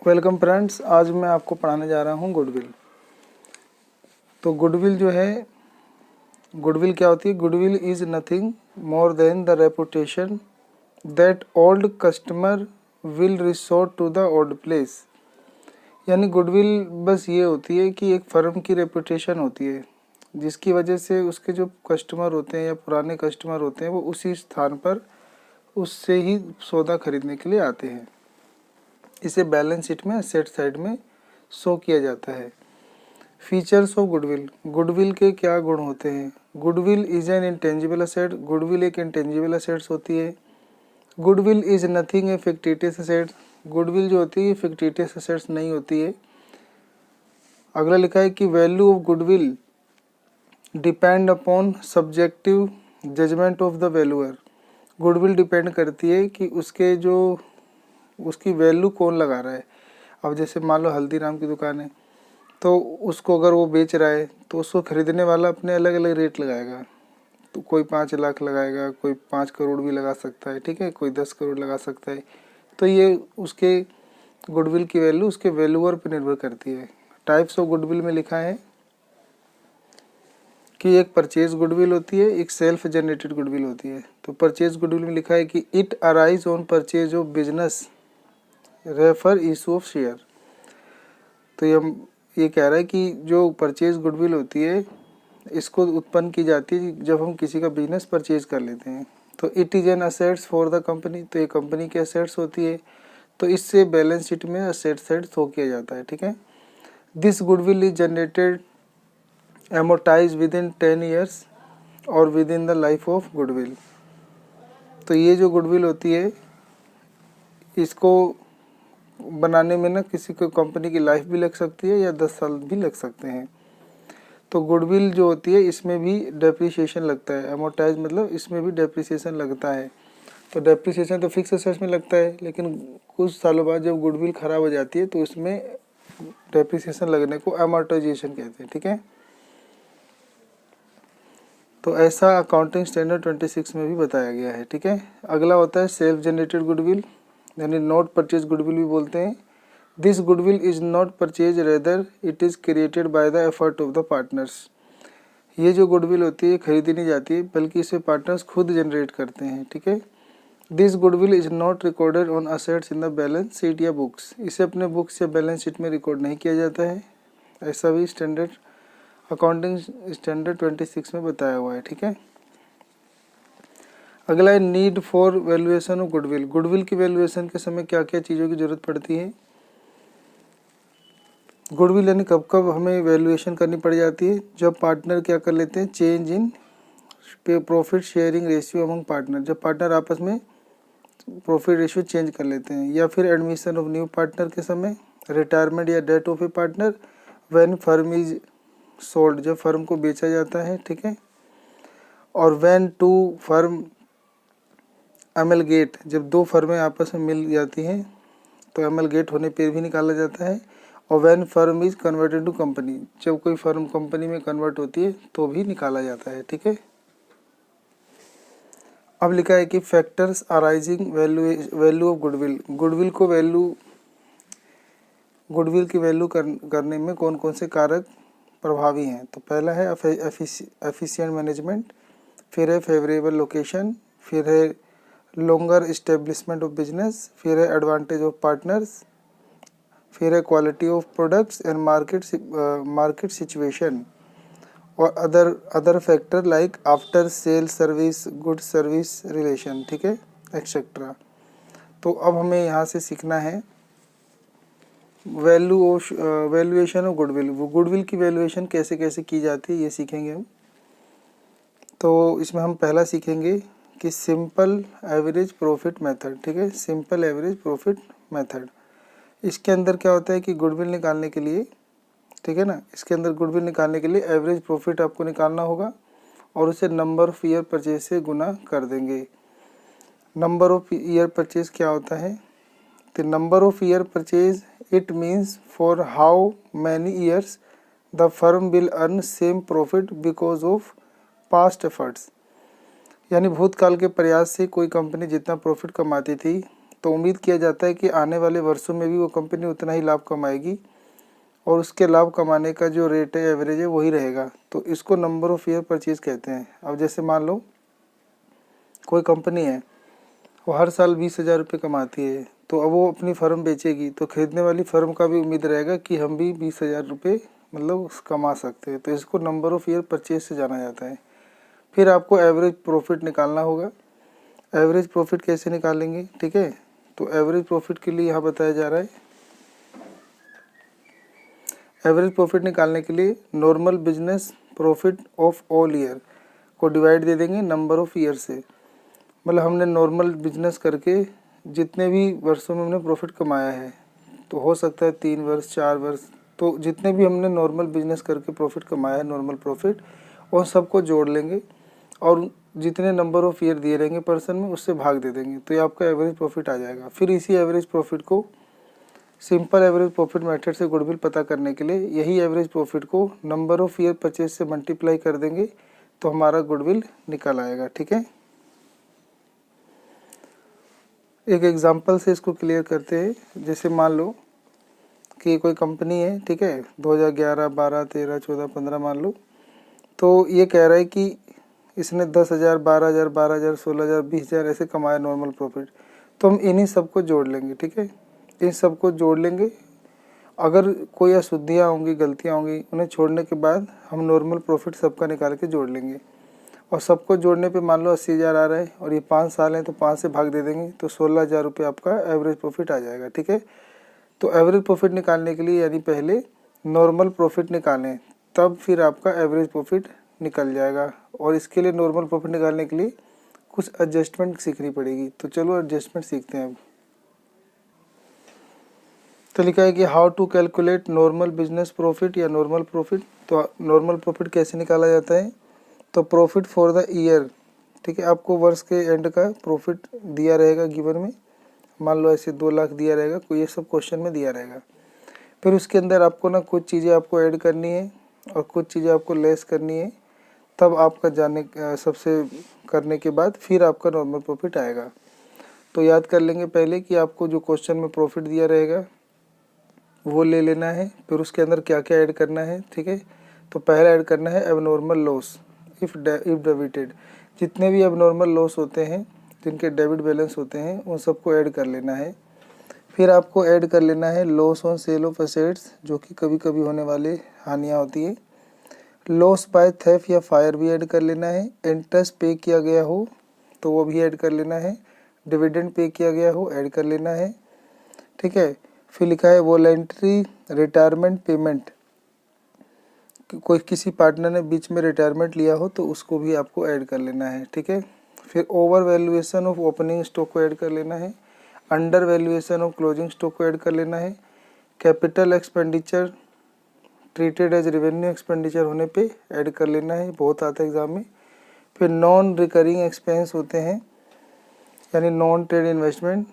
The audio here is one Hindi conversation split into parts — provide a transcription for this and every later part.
वेलकम फ्रेंड्स, आज मैं आपको पढ़ाने जा रहा हूँ गुडविल। तो गुडविल जो है, गुडविल क्या होती है? Goodwill is nothing more than the reputation that old customer will resort to the old place. यानी गुडविल बस ये होती है कि एक फर्म की रेपुटेशन होती है जिसकी वजह से उसके जो कस्टमर होते हैं या पुराने कस्टमर होते हैं वो उसी स्थान पर उससे ही सौदा खरीदने के लिए आते हैं। इसे बैलेंस शीट में एसेट साइड में शो किया जाता है। फीचर्स ऑफ गुडविल, गुडविल के क्या गुण होते हैं? Goodwill is an intangible asset, goodwill एक इंटेंजिबल असेट्स होती है। Goodwill is nothing A fictitious asset, goodwill जो होती है फिक्टिटियस असेट्स नहीं होती है। अगला लिखा है कि value of goodwill depend upon subjective judgement of the valuer. Goodwill depend करती है कि उसके जो उसकी वैल्यू कौन लगा रहा है। अब जैसे मान लो हल्दीराम की दुकान है, तो उसको अगर वो बेच रहा है तो उसको खरीदने वाला अपने अलग अलग रेट लगाएगा। तो कोई 5 लाख लगाएगा, कोई 5 करोड़ भी लगा सकता है, ठीक है, कोई 10 करोड़ लगा सकता है। तो ये उसके गुडविल की वैल्यू उसके वैल्यूअर पर निर्भर करती है। टाइप्स ऑफ गुडविल में लिखा है कि एक परचेज गुडविल होती है, एक सेल्फ जनरेटेड गुडविल होती है। तो परचेज गुडविल में लिखा है कि it arise on purchase of business refer issue of share. तो ये कह रहा है कि जो परचेज गुडविल होती है इसको उत्पन्न की जाती है जब हम किसी का बिजनेस परचेज कर लेते हैं। तो it is an assets for the company, तो ये कंपनी की असेट्स होती है। तो इससे बैलेंस शीट में असेट साइड शो किया जाता है, ठीक है। This goodwill is generated amortise within 10 years और within the life of goodwill. तो ये जो गुडविल होती है इसको बनाने में ना किसी को कंपनी की लाइफ भी लग सकती है या 10 साल भी लग सकते हैं। तो गुडविल जो होती है इसमें भी डेप्रिसिएशन लगता है। एमोटाइज मतलब इसमें भी डेप्रिसिएशन लगता है। तो डेप्रिसिएशन तो फिक्स असेट्स में लगता है, लेकिन कुछ सालों बाद जब गुडविल खराब हो जाती है तो उसमें डेप्रिसिएशन लगने को अमोर्टाइजेशन कहते हैं, ठीक है। तो ऐसा अकाउंटिंग स्टैंडर्ड 26 में भी बताया गया है, ठीक है। अगला होता है सेल्फ जनरेटेड गुडविल, यानी नॉट परचेज गुडविल भी बोलते हैं। This goodwill is not purchase rather it is created by the effort of the partners. ये जो गुडविल होती है खरीदी नहीं जाती है बल्कि इसे पार्टनर्स खुद जनरेट करते हैं, ठीक है। This goodwill is not recorded on assets in the balance sheet या बुक्स, इसे अपने बुक्स या बैलेंस शीट में रिकॉर्ड नहीं किया जाता है। ऐसा भी स्टैंडर्ड अकाउंटिंग स्टैंडर्ड 26 में बताया हुआ है, ठीक है। अगला है need for valuation of goodwill. Goodwill की वैल्यूएशन के समय क्या क्या चीज़ों की जरूरत पड़ती है? गुडविल यानी कब कब हमें वैल्यूएशन करनी पड़ जाती है? जब पार्टनर क्या कर लेते हैं, change in profit sharing ratio among partner, जब पार्टनर आपस में प्रॉफिट रेशियो चेंज कर लेते हैं, या फिर एडमिशन ऑफ न्यू पार्टनर के समय, रिटायरमेंट या death of A partner, when firm is sold, जब फर्म को बेचा जाता है, ठीक है। और व्हेन टू फर्म अमलगेट, जब दो फर्में आपस में मिल जाती हैं तो अमलगेट होने पर भी निकाला जाता है। और when firm is converted to company, जब कोई फर्म कंपनी में कन्वर्ट होती है तो भी निकाला जाता है, ठीक है। अब लिखा है कि factors arising value of goodwill. Goodwill को गुडविल की वैल्यू करने में कौन कौन से कारक प्रभावी हैं? तो पहला है एफिशिएंट मैनेजमेंट, फिर है फेवरेबल लोकेशन, फिर है लॉन्गर इस्टेब्लिशमेंट ऑफ बिजनेस, फिर है एडवांटेज ऑफ पार्टनर्स, फिर है quality of products and market situation, और other factor like after sale service, good service relation, ठीक है, एक्सेट्रा। तो अब हमें यहाँ से सीखना है वैल्यूएशन ऑफ गुडविल। वो गुडविल की वैल्यूएशन कैसे कैसे की जाती है ये सीखेंगे हम। तो इसमें हम पहला सीखेंगे कि सिंपल एवरेज प्रॉफिट मेथड, ठीक है, सिंपल एवरेज प्रॉफिट मेथड। इसके अंदर क्या होता है कि गुडविल निकालने के लिए, ठीक है ना, इसके अंदर गुडविल निकालने के लिए एवरेज प्रॉफिट आपको निकालना होगा और उसे नंबर ऑफ ईयर परचेज से गुना कर देंगे। नंबर ऑफ ईयर परचेज क्या होता है? तो number of year purchase it means for how many years the firm will earn same profit because of past efforts. यानी भूतकाल के प्रयास से कोई कंपनी जितना प्रॉफिट कमाती थी तो उम्मीद किया जाता है कि आने वाले वर्षों में भी वो कंपनी उतना ही लाभ कमाएगी और उसके लाभ कमाने का जो रेट है एवरेज है वही रहेगा। तो इसको नंबर ऑफ ईयर परचेज कहते हैं। अब जैसे मान लो कोई कंपनी है, वो हर साल 20,000 रुपये कमाती है, तो अब वो अपनी फर्म बेचेगी तो खरीदने वाली फर्म का भी उम्मीद रहेगा कि हम भी 20,000 रुपये मतलब कमा सकते हैं। तो इसको नंबर ऑफ ईयर परचेज से जाना जाता है। फिर आपको एवरेज प्रॉफिट निकालना होगा। एवरेज प्रॉफिट कैसे निकालेंगे, ठीक है। तो एवरेज प्रॉफिट के लिए यहाँ बताया जा रहा है, एवरेज प्रॉफिट निकालने के लिए normal business profit of all year को डिवाइड दे देंगे नंबर ऑफ ईयर से। मतलब हमने नॉर्मल बिजनेस करके जितने भी वर्षों में हमने प्रॉफिट कमाया है, तो हो सकता है 3 वर्ष 4 वर्ष, तो जितने भी हमने नॉर्मल बिजनेस करके प्रॉफिट कमाया है नॉर्मल प्रॉफिट, उन सबको जोड़ लेंगे और जितने नंबर ऑफ ईयर दिए रहेंगे पर्सन में उससे भाग दे देंगे, तो ये आपका एवरेज प्रॉफिट आ जाएगा। फिर इसी एवरेज प्रॉफिट को सिंपल एवरेज प्रॉफिट मेथड से गुडविल पता करने के लिए यही एवरेज प्रॉफिट को नंबर ऑफ ईयर परचेज से मल्टीप्लाई कर देंगे तो हमारा गुडविल निकल आएगा, ठीक है। एक एग्जांपल से इसको क्लियर करते हैं। जैसे मान लो कि कोई कंपनी है, ठीक है, 2011, 12, 13, 14, 15 मान लो, तो ये कह रहा है कि इसने 10,000, 12,000, 12,000, 16,000, 20,000 ऐसे कमाए नॉर्मल प्रॉफिट। तो हम इन्हीं सबको जोड़ लेंगे, ठीक है, इन सबको जोड़ लेंगे। अगर कोई अशुद्धियाँ होंगी, गलतियाँ होंगी, उन्हें छोड़ने के बाद हम नॉर्मल प्रॉफिट सबका निकाल के जोड़ लेंगे। और सबको जोड़ने पे मान लो 80,000 आ रहा है और ये 5 साल हैं तो 5 से भाग दे देंगे तो 16,000 रुपये आपका एवरेज प्रॉफिट आ जाएगा, ठीक है। तो एवरेज प्रॉफिट निकालने के लिए यानी पहले नॉर्मल प्रॉफिट निकालें, तब फिर आपका एवरेज प्रॉफिट निकल जाएगा। और इसके लिए नॉर्मल प्रॉफिट निकालने के लिए कुछ एडजस्टमेंट सीखनी पड़ेगी। तो चलो एडजस्टमेंट सीखते हैं अब। तो लिखा है कि how to calculate normal business profit या नॉर्मल प्रॉफिट। तो नॉर्मल प्रॉफिट कैसे निकाला जाता है, तो प्रॉफिट फॉर द ईयर, ठीक है, आपको वर्ष के एंड का प्रॉफिट दिया रहेगा गिवन में। मान लो ऐसे 2 लाख दिया रहेगा, कोई ये सब क्वेश्चन में दिया रहेगा। फिर उसके अंदर आपको ना कुछ चीज़ें आपको ऐड करनी है और कुछ चीज़ें आपको लेस करनी है, तब आपका जाने सबसे करने के बाद फिर आपका नॉर्मल प्रॉफिट आएगा। तो याद कर लेंगे पहले कि आपको जो क्वेश्चन में प्रॉफिट दिया रहेगा वो ले लेना है, फिर उसके अंदर क्या क्या ऐड करना है, ठीक है। तो पहला ऐड करना है एबनॉर्मल लॉस इफ़ डेबिटेड। जितने भी एबनॉर्मल लॉस होते हैं, जिनके डेबिट बैलेंस होते हैं, उन सबको ऐड कर लेना है। फिर आपको ऐड कर लेना है loss on sale of assets, जो कि कभी कभी होने वाले हानियाँ होती हैं। लॉस बाय थेफ्ट या फायर भी ऐड कर लेना है। इंटरेस्ट पे किया गया हो तो वो भी ऐड कर लेना है। डिविडेंड पे किया गया हो ऐड कर लेना है, ठीक है। फिर लिखा है वॉलंटरी रिटायरमेंट पेमेंट, कोई किसी पार्टनर ने बीच में रिटायरमेंट लिया हो तो उसको भी आपको ऐड कर लेना है, ठीक है। फिर over valuation of opening stock को ऐड कर लेना है। Under valuation of closing stock को ऐड कर लेना है। Capital expenditure treated as revenue expenditure होने पे ऐड कर लेना है, बहुत आता है एग्जाम में। फिर नॉन रिकरिंग एक्सपेंस होते हैं यानी नॉन ट्रेड इन्वेस्टमेंट,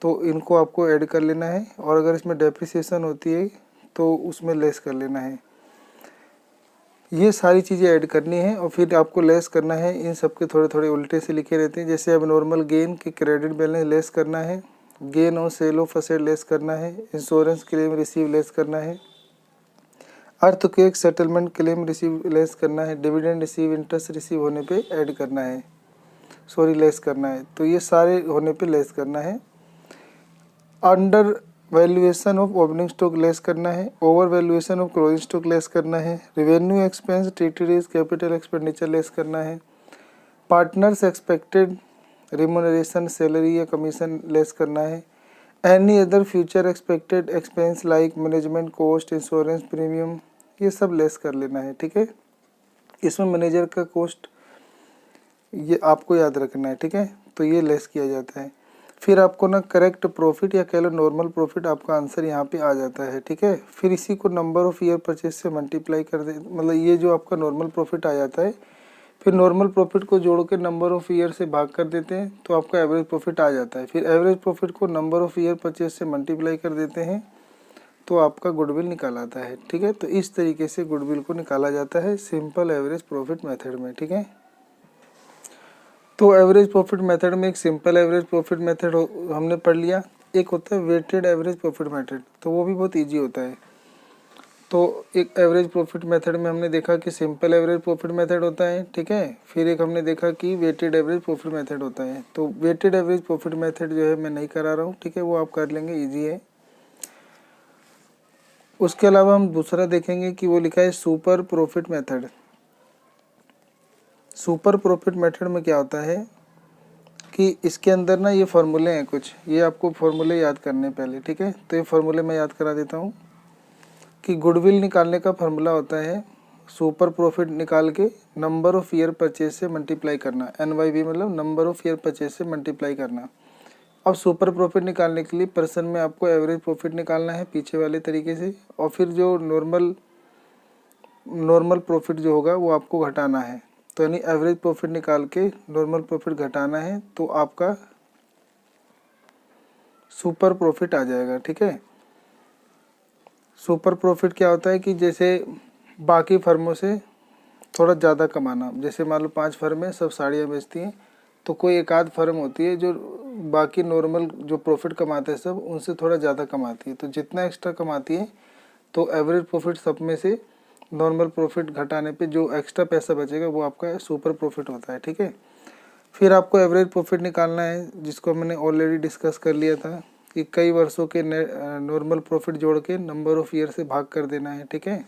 तो इनको आपको ऐड कर लेना है। और अगर इसमें डेप्रिसिएशन होती है तो उसमें लेस कर लेना है। ये सारी चीज़ें ऐड करनी है और फिर आपको लेस करना है। इन सब के थोड़े थोड़े उल्टे से लिखे रहते हैं। जैसे अब नॉर्मल गेन के क्रेडिट बैलेंस लेस करना है, gain on sale of asset less करना है, इंश्योरेंस क्लेम रिसीव लेस करना है, earthquake settlement claim receive less करना है, डिविडेंड रिसीव इंटरेस्ट रिसीव होने पे ऐड करना है, सॉरी लेस करना है। तो ये सारे होने पे लेस करना है। Under valuation of opening stock less करना है, over valuation of closing stock less करना है, revenue expense treated as capital expenditure less करना है, पार्टनर्स एक्सपेक्टेड रिम्यूनरेशन सैलरी या कमीशन लेस करना है, any other future expected expense like management cost insurance premium, ये सब लेस कर लेना है, ठीक है। इसमें मैनेजर का कॉस्ट ये आपको याद रखना है, ठीक है, तो ये लेस किया जाता है। फिर आपको ना करेक्ट प्रॉफिट या कह लो नॉर्मल प्रॉफिट, आपका आंसर यहाँ पे आ जाता है, ठीक है। फिर इसी को नंबर ऑफ ईयर परचेज से मल्टीप्लाई कर दे, मतलब ये जो आपका नॉर्मल प्रॉफिट आ जाता है, फिर नॉर्मल प्रॉफिट को जोड़ के नंबर ऑफ ईयर से भाग कर देते हैं तो आपका एवरेज प्रॉफिट आ जाता है। फिर एवरेज प्रॉफिट को नंबर ऑफ ईयर परचेज से मल्टीप्लाई कर देते हैं तो आपका गुडविल निकाल आता है, ठीक है। तो इस तरीके से गुडविल को निकाला जाता है सिंपल एवरेज प्रॉफिट मेथड में, ठीक है। तो एवरेज प्रॉफिट मेथड में एक सिंपल एवरेज प्रॉफिट मेथड हमने पढ़ लिया, एक होता है वेटेड एवरेज प्रॉफिट मेथड, तो वो भी बहुत इजी होता है। तो एक एवरेज प्रॉफिट मेथड में हमने देखा कि सिंपल एवरेज प्रॉफिट मेथड होता है, ठीक है। फिर एक हमने देखा कि वेटेड एवरेज प्रॉफिट मेथड होता है। तो वेटेड एवरेज प्रॉफिट मेथड जो है मैं नहीं करा रहा हूँ, ठीक है, वो आप कर लेंगे, इजी है। उसके अलावा हम दूसरा देखेंगे कि वो लिखा है super profit method. Super profit method में क्या होता है कि इसके अंदर ना ये फार्मूले हैं कुछ, ये आपको फार्मूले याद करने पहले, ठीक है। तो ये फार्मूले मैं याद करा देता हूँ कि गुडविल निकालने का फार्मूला होता है सुपर प्रॉफिट निकाल के नंबर ऑफ ईयर परचेज से मल्टीप्लाई करना, NYV मतलब नंबर ऑफ ईयर परचेज से मल्टीप्लाई करना। अब सुपर प्रॉफिट निकालने के लिए पर्सन में आपको एवरेज प्रॉफिट निकालना है पीछे वाले तरीके से, और फिर जो नॉर्मल प्रॉफिट जो होगा वो आपको घटाना है। तो यानी एवरेज प्रॉफिट निकाल के नॉर्मल प्रॉफिट घटाना है, तो आपका सुपर प्रॉफिट आ जाएगा, ठीक है। सुपर प्रॉफिट क्या होता है कि जैसे बाकी फर्मों से थोड़ा ज़्यादा कमाना, जैसे मान लो 5 फर्में सब साड़ियाँ बेचती हैं, तो कोई एक आध फर्म होती है जो बाकी नॉर्मल जो प्रॉफिट कमाते हैं सब उनसे थोड़ा ज़्यादा कमाती है, तो जितना एक्स्ट्रा कमाती है तो एवरेज प्रॉफिट सब में से नॉर्मल प्रॉफिट घटाने पे जो एक्स्ट्रा पैसा बचेगा वो आपका सुपर प्रॉफिट होता है, ठीक है। फिर आपको एवरेज प्रॉफिट निकालना है, जिसको मैंने ऑलरेडी डिस्कस कर लिया था कि कई वर्षों के नॉर्मल प्रॉफिट जोड़ के नंबर ऑफ ईयर से भाग कर देना है, ठीक है।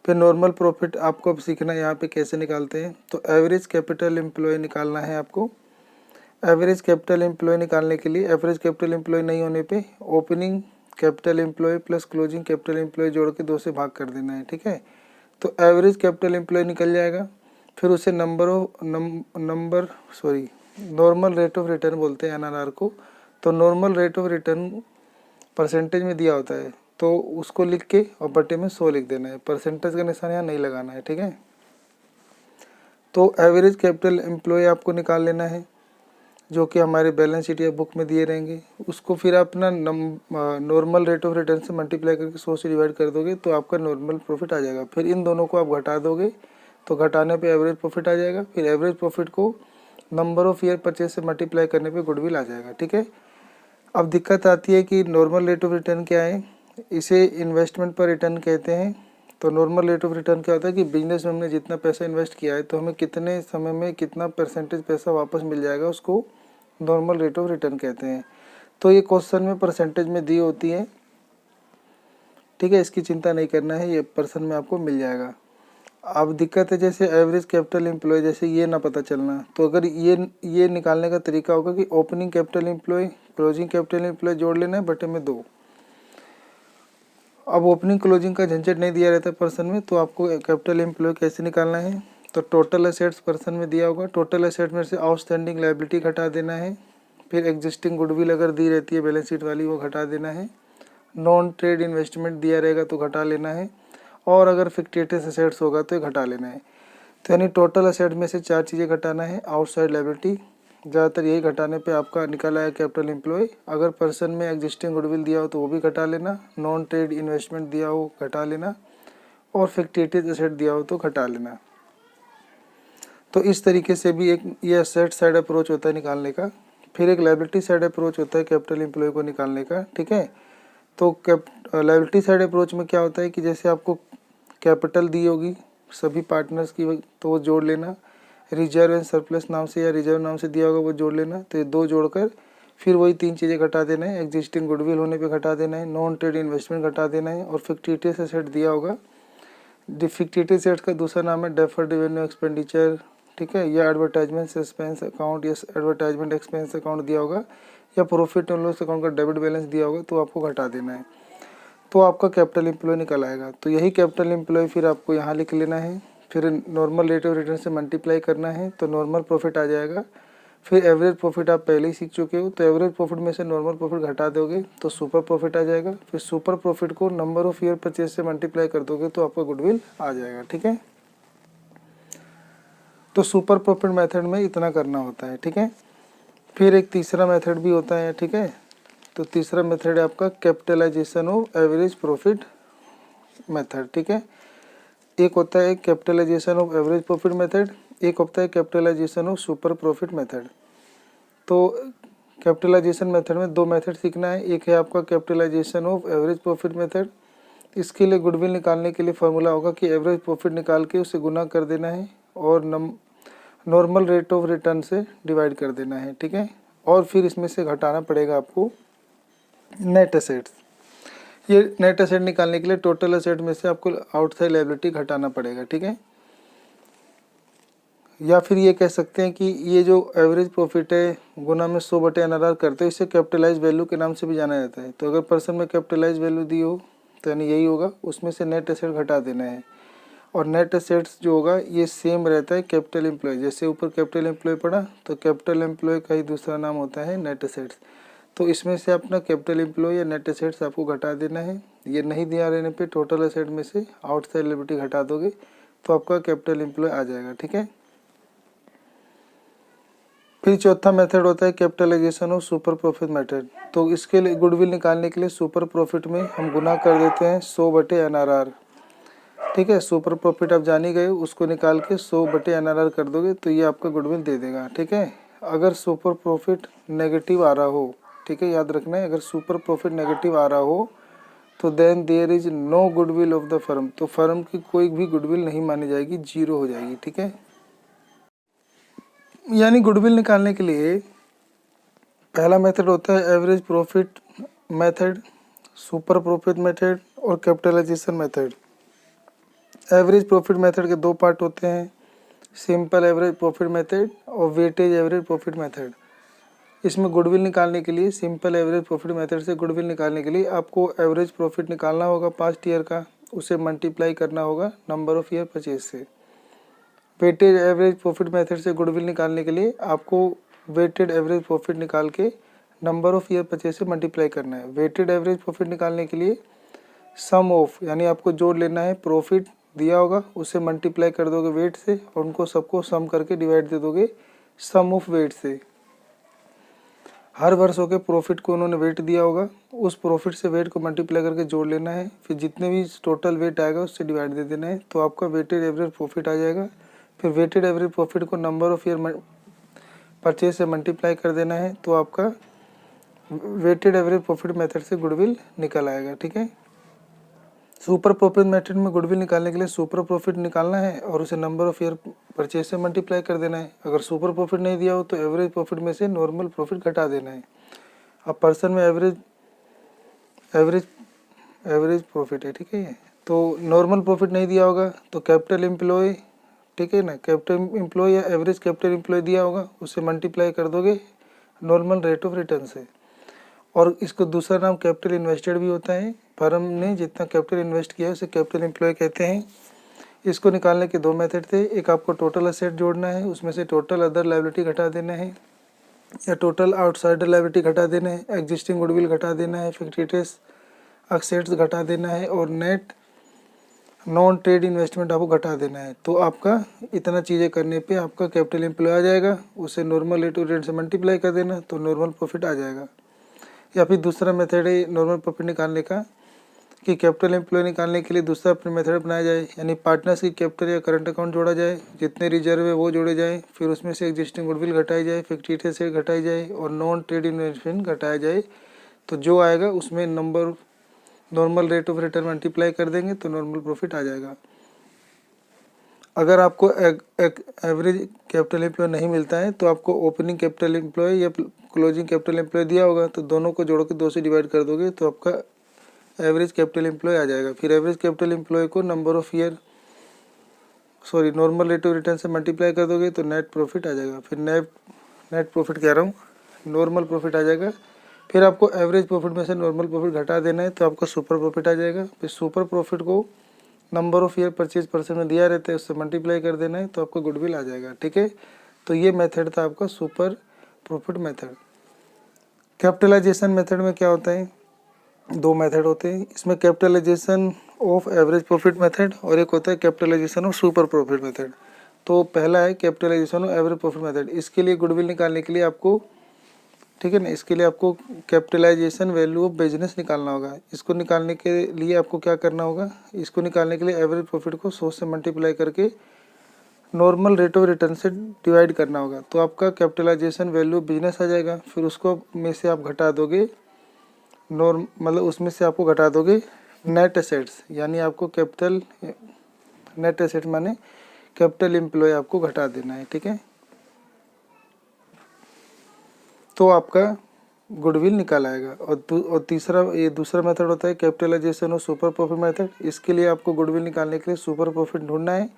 फिर नॉर्मल प्रॉफिट आपको अब सीखना है यहाँ पे कैसे निकालते हैं। तो एवरेज कैपिटल एम्प्लॉय निकालना है आपको। एवरेज कैपिटल एम्प्लॉय निकालने के लिए एवरेज कैपिटल एम्प्लॉय नहीं होने पे opening capital employ plus closing capital employ जोड़ के 2 से भाग कर देना है, ठीक है। तो एवरेज कैपिटल एम्प्लॉय निकल जाएगा। फिर उसे नॉर्मल रेट ऑफ रिटर्न बोलते हैं, NRR को। तो normal rate of return percentage में दिया होता है, तो उसको लिख के और बटे में 100 लिख देना है, परसेंटेज का निशान यहाँ नहीं लगाना है, ठीक है। तो एवरेज कैपिटल एम्प्लॉय आपको निकाल लेना है, जो कि हमारे बैलेंस शीट या बुक में दिए रहेंगे। उसको फिर अपना नॉर्मल रेट ऑफ रिटर्न से मल्टीप्लाई करके 100 से डिवाइड कर दोगे तो आपका नॉर्मल प्रॉफिट आ जाएगा। फिर इन दोनों को आप घटा दोगे तो घटाने पे एवरेज प्रॉफिट आ जाएगा। फिर एवरेज प्रॉफिट को नंबर ऑफ ईयर परचेज से मल्टीप्लाई करने पे गुडविल आ जाएगा, ठीक है। अब दिक्कत आती है कि नॉर्मल रेट ऑफ रिटर्न क्या है, इसे इन्वेस्टमेंट पर रिटर्न कहते हैं। तो नॉर्मल रेट ऑफ रिटर्न क्या होता है कि बिजनेस में हमने जितना पैसा इन्वेस्ट किया है तो हमें कितने समय में कितना परसेंटेज पैसा वापस मिल जाएगा, उसको नॉर्मल रेट ऑफ रिटर्न कहते हैं। तो ये क्वेश्चन में परसेंटेज में दी होती है, ठीक है, इसकी चिंता नहीं करना है, ये पर्सन में आपको मिल जाएगा। अब दिक्कत है जैसे एवरेज कैपिटल एम्प्लॉय, जैसे ये ना पता चलना, तो अगर ये निकालने का तरीका होगा कि opening capital employ closing capital employ जोड़ लेना है बटे में 2। अब ओपनिंग क्लोजिंग का झंझट नहीं दिया रहता पर्सन में, तो आपको कैपिटल एम्प्लॉय कैसे निकालना है। तो टोटल एसेट्स पर्सन में दिया होगा, टोटल एसेट में से आउटस्टैंडिंग लायबिलिटी घटा देना है। फिर एग्जिस्टिंग गुडविल अगर दी रहती है बैलेंस शीट वाली वो घटा देना है। नॉन ट्रेड इन्वेस्टमेंट दिया रहेगा तो घटा लेना है, और अगर फिक्टिशियस एसेट्स होगा तो घटा लेना है। तो यानी टोटल एसेट में से 4 चीज़ें घटाना है। आउटसाइड लायबिलिटी, ज़्यादातर यही घटाने पे आपका निकल आया कैपिटल एम्प्लॉय। अगर पर्सन में एग्जिस्टिंग गुडविल दिया हो तो वो भी घटा लेना, नॉन ट्रेड इन्वेस्टमेंट दिया हो घटा लेना, और फिक्टिशियस एसेट दिया हो तो घटा लेना। तो इस तरीके से भी एक ये एसेट साइड अप्रोच होता है निकालने का। फिर एक लायबिलिटी साइड अप्रोच होता है कैपिटल एम्प्लॉय को निकालने का, ठीक है। तो लायबिलिटी साइड अप्रोच में क्या होता है कि जैसे आपको कैपिटल दी होगी सभी पार्टनर्स की तो वो जोड़ लेना, रिजर्व एंड सरप्लस नाम से या रिजर्व नाम से दिया होगा वो जोड़ लेना। तो ये 2 जोड़कर फिर वही 3 चीज़ें घटा देना है। एग्जिस्टिंग गुडविल होने पे घटा देना है, नॉन ट्रेड इन्वेस्टमेंट घटा देना है, और फिक्टिशियस एसेट दिया होगा। फिक्टिशियस एसेट का दूसरा नाम है डेफर्ड रेवेन्यू एक्सपेंडिचर, ठीक है, या एडवर्टाइजमेंट एक्सपेंस अकाउंट या एडवर्टाइजमेंट एक्सपेंस अकाउंट दिया होगा, या प्रॉफिट एंड लॉस अकाउंट का डेबिट बैलेंस दिया होगा, तो आपको घटा देना है। तो आपका कैपिटल एम्प्लॉय निकल आएगा। तो यही कैपिटल एम्प्लॉय फिर आपको यहाँ लिख लेना है, फिर नॉर्मल रेट ऑफ रिटर्न से मल्टीप्लाई करना है तो नॉर्मल प्रॉफिट आ जाएगा। फिर एवरेज प्रॉफिट आप पहले ही सीख चुके हो, तो एवरेज प्रॉफिट में से नॉर्मल प्रॉफिट घटा दोगे तो सुपर प्रॉफिट आ जाएगा। फिर सुपर प्रॉफिट को नंबर ऑफ ईयर परचेज से मल्टीप्लाई कर दोगे तो आपका गुडविल आ जाएगा, ठीक है। तो सुपर प्रॉफिट मेथड में इतना करना होता है, ठीक है। फिर एक तीसरा मेथड भी होता है, ठीक है। तो तीसरा मेथड है आपका capitalisation of average profit method, ठीक है। एक होता है capitalisation of average profit method, एक होता है capitalisation of super profit method. तो कैपिटलाइजेशन मेथड में 2 मेथड सीखना है। एक है आपका capitalisation of average profit method. इसके लिए गुडविल निकालने के लिए फॉर्मूला होगा कि एवरेज प्रॉफिट निकाल के उसे गुना कर देना है और नॉर्मल रेट ऑफ रिटर्न से डिवाइड कर देना है, ठीक है। और फिर इसमें से घटाना पड़ेगा आपको नेट एसेट्स। ये नेट एसेट निकालने के लिए टोटल एसेट में से आपको आउटसाइड लायबिलिटी घटाना पड़ेगा, ठीक है। या फिर ये कह सकते हैं कि ये जो एवरेज प्रॉफिट है गुना में 100/NRR करते हैं, इसे कैपिटलाइज वैल्यू के नाम से भी जाना जाता है। तो अगर पर्सन में कैपिटलाइज वैल्यू दी हो तो यानी यही होगा, उसमें से नेट एसेट घटा देना है। और नेट एसेट्स जो होगा ये सेम रहता है कैपिटल एम्प्लॉय। जैसे ऊपर कैपिटल एम्प्लॉय पड़ा तो कैपिटल एम्प्लॉय का ही दूसरा नाम होता है नेट एसेट्स। तो इसमें से अपना कैपिटल एम्प्लॉय या नेट एसेट्स आपको घटा देना है। ये नहीं दिया रहने पे टोटल एसेट में से आउटसाइड लायबिलिटी घटा दोगे तो आपका कैपिटल एम्प्लॉय आ जाएगा, ठीक है। फिर चौथा मेथड होता है capitalisation of super profit method. तो इसके लिए गुडविल निकालने के लिए सुपर प्रॉफिट में हम गुना कर देते हैं 100/NRR, ठीक है। सुपर प्रॉफिट आप जान ही गए, उसको निकाल के 100/NRR कर दोगे तो ये आपका गुडविल दे देगा, ठीक है। अगर सुपर प्रॉफिट नेगेटिव आ रहा हो, ठीक है, याद रखना है, अगर सुपर प्रॉफिट नेगेटिव आ रहा हो तो then there is no goodwill of the firm. तो फर्म की कोई भी गुडविल नहीं मानी जाएगी, 0 हो जाएगी, ठीक है। यानी गुडविल निकालने के लिए पहला मेथड होता है average profit method, super profit method और capitalisation method. Average profit method के 2 पार्ट होते हैं, सिंपल एवरेज प्रॉफिट मेथड और वेटेज एवरेज प्रॉफिट मेथड। इसमें गुडविल निकालने के लिए, सिंपल एवरेज प्रॉफिट मेथड से गुडविल निकालने के लिए आपको एवरेज प्रॉफिट निकालना होगा पास्ट ईयर का, उसे मल्टीप्लाई करना होगा नंबर ऑफ ईयर परचेज से। वेटेड एवरेज प्रॉफिट मेथड से गुडविल निकालने के लिए आपको वेटेड एवरेज प्रॉफिट निकाल के नंबर ऑफ ईयर परचेज से मल्टीप्लाई करना है। वेटेड एवरेज प्रॉफिट निकालने के लिए सम ऑफ यानी आपको जोड़ लेना है, प्रॉफिट दिया होगा उसे मल्टीप्लाई कर दोगे वेट से और उनको सबको सम करके डिवाइड दे दोगे सम ऑफ वेट से। हर वर्षों के प्रॉफिट को उन्होंने वेट दिया होगा, उस प्रॉफिट से वेट को मल्टीप्लाई करके जोड़ लेना है, फिर जितने भी टोटल वेट आएगा उससे डिवाइड दे देना है, तो आपका वेटेड एवरेज प्रॉफिट आ जाएगा। फिर वेटेड एवरेज प्रॉफिट को नंबर ऑफ ईयर परचेज से मल्टीप्लाई कर देना है, तो आपका वेटेड एवरेज प्रॉफिट मेथड से गुडविल निकल आएगा, ठीक है। सुपर प्रॉफिट मेथड में गुडविल निकालने के लिए सुपर प्रॉफिट निकालना है और उसे नंबर ऑफ ईयर परचेज से मल्टीप्लाई कर देना है। अगर सुपर प्रॉफिट नहीं दिया हो तो एवरेज प्रॉफिट में से नॉर्मल प्रॉफिट घटा देना है। अब पर्सन में एवरेज प्रॉफिट है, ठीक है। तो नॉर्मल प्रॉफिट नहीं दिया होगा तो कैपिटल एम्प्लॉय, ठीक है ना, कैपिटल एम्प्लॉय या एवरेज कैपिटल एम्प्लॉय दिया होगा उसे मल्टीप्लाई कर दोगे नॉर्मल रेट ऑफ रिटर्न से। और इसको दूसरा नाम कैपिटल इन्वेस्टेड भी होता है। फर्म ने जितना कैपिटल इन्वेस्ट किया है उसे कैपिटल एम्प्लॉय कहते हैं। इसको निकालने के 2 मेथड थे, एक आपको टोटल एसेट जोड़ना है, उसमें से टोटल अदर लायबिलिटी घटा देना है या टोटल आउटसाइडर लायबिलिटी घटा देना है, एग्जिस्टिंग गुडविल घटा देना है, फिक्टिशियस एसेट्स घटा देना है और नेट नॉन ट्रेड इन्वेस्टमेंट आपको घटा देना है। तो आपका इतना चीज़ें करने पे आपका कैपिटल एम्प्लॉय आ जाएगा, उसे नॉर्मल रेट ऑफ रिटर्न से मल्टीप्लाई कर देना तो नॉर्मल प्रॉफिट आ जाएगा। या फिर दूसरा मेथड है नॉर्मल प्रॉफिट निकालने का कि कैपिटल एम्प्लॉय निकालने के लिए दूसरा मेथड अपनाया जाए, यानी पार्टनर्स की कैपिटल या करंट अकाउंट जोड़ा जाए, जितने रिजर्व है वो जोड़े जाए, फिर उसमें से एग्जिस्टिंग गुडविल घटाई जाए, फिक्टिशियस एसेट घटाई जाए और नॉन ट्रेड इन्वेस्टमेंट घटाया जाए। तो जो आएगा उसमें normal rate of return multiply कर देंगे तो नॉर्मल प्रॉफिट आ जाएगा। अगर आपको एवरेज कैपिटल एम्प्लॉय नहीं मिलता है तो आपको ओपनिंग कैपिटल एम्प्लॉय या क्लोजिंग कैपिटल एम्प्लॉय दिया होगा, तो दोनों को जोड़ के 2 से डिवाइड कर दोगे तो आपका एवरेज कैपिटल एम्प्लॉय आ जाएगा। फिर एवरेज कैपिटल एम्प्लॉय को number of year normal rate of return से मल्टीप्लाई कर दोगे तो नेट प्रॉफिट आ जाएगा। फिर नेट प्रॉफिट कह रहा हूँ, नॉर्मल प्रॉफिट आ जाएगा। फिर आपको एवरेज प्रॉफिट में से नॉर्मल प्रॉफिट घटा देना है तो आपका सुपर प्रॉफिट आ जाएगा। फिर सुपर प्रॉफिट को number of year purchase person में दिया रहता है उससे मल्टीप्लाई कर देना है तो आपका गुडविल आ जाएगा, ठीक है। तो ये मेथड था आपका super profit method. Capitalisation method में क्या होता है, 2 मेथड होते हैं। इसमें capitalisation of average profit method और एक होता है capitalisation of super profit method. तो पहला है capitalisation of average profit method. इसके लिए गुडविल निकालने के लिए आपको, ठीक है ना, इसके लिए आपको कैपिटलाइजेशन वैल्यू ऑफ बिजनेस निकालना होगा। इसको निकालने के लिए आपको क्या करना होगा, इसको निकालने के लिए एवरेज प्रॉफिट को 100 से मल्टीप्लाई करके नॉर्मल रेट ऑफ रिटर्न से डिवाइड करना होगा। तो आपका कैपिटलाइजेशन वैल्यू बिजनेस आ जाएगा, फिर उसको में से आप घटा दोगे मतलब उसमें से आपको घटा दोगे नेट एसेट्स, यानी आपको कैपिटल नेट एसेट माने कैपिटल एम्प्लॉय आपको घटा देना है, ठीक है। तो आपका गुडविल निकाल आएगा। और तीसरा ये दूसरा मेथड होता है कैपिटलाइजेशन और सुपर प्रॉफिट मेथड। इसके लिए आपको गुडविल निकालने के लिए सुपर प्रॉफिट ढूंढना है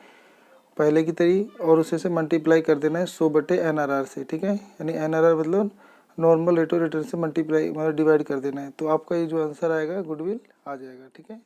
पहले की तरीके, और उसे से मल्टीप्लाई कर देना है 100/NRR से, ठीक है। यानी NRR मतलब नॉर्मल रेट ऑफ रिटर्न से मल्टीप्लाई मतलब डिवाइड कर देना है। तो आपका ये जो आंसर आएगा गुडविल आ जाएगा, ठीक है।